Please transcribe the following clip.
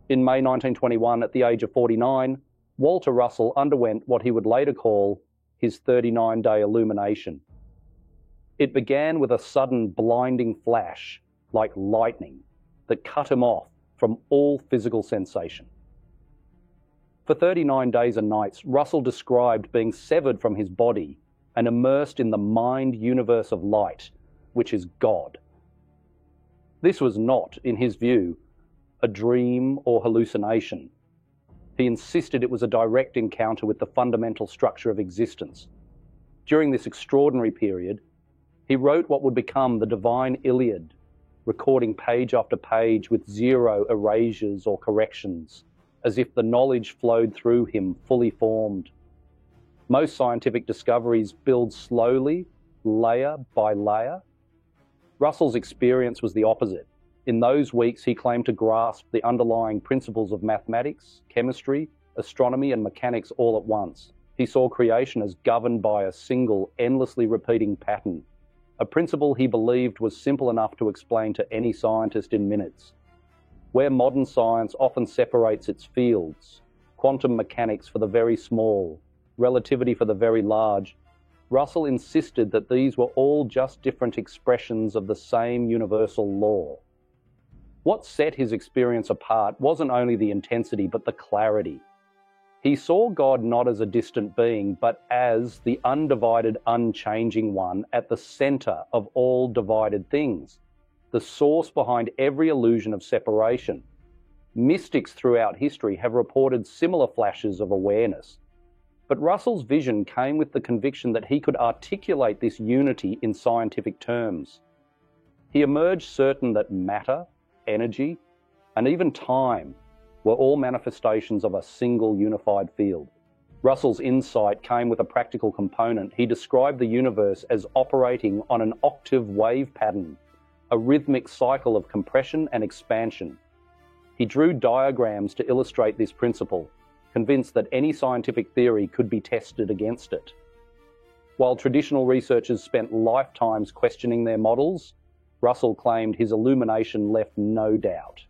In May 1921, at the age of 49, Walter Russell underwent what he would later call his 39-day illumination. It began with a sudden blinding flash, like lightning, that cut him off from all physical sensation. For 39 days and nights, Russell described being severed from his body and immersed in the mind universe of light, which is God. This was not, in his view, a dream or hallucination. He insisted it was a direct encounter with the fundamental structure of existence. During this extraordinary period, he wrote what would become the Divine Iliad, recording page after page with zero erasures or corrections, as if the knowledge flowed through him fully formed. Most scientific discoveries build slowly, layer by layer. Russell's experience was the opposite. In those weeks, he claimed to grasp the underlying principles of mathematics, chemistry, astronomy, and mechanics all at once. He saw creation as governed by a single, endlessly repeating pattern, a principle he believed was simple enough to explain to any scientist in minutes. Where modern science often separates its fields, quantum mechanics for the very small, relativity for the very large, Russell insisted that these were all just different expressions of the same universal law. What set his experience apart wasn't only the intensity, but the clarity. He saw God not as a distant being, but as the undivided, unchanging one at the center of all divided things, the source behind every illusion of separation. Mystics throughout history have reported similar flashes of awareness. But Russell's vision came with the conviction that he could articulate this unity in scientific terms. He emerged certain that matter, energy, and even time were all manifestations of a single unified field. Russell's insight came with a practical component. He described the universe as operating on an octave wave pattern, a rhythmic cycle of compression and expansion. He drew diagrams to illustrate this principle, convinced that any scientific theory could be tested against it. While traditional researchers spent lifetimes questioning their models, Russell claimed his illumination left no doubt.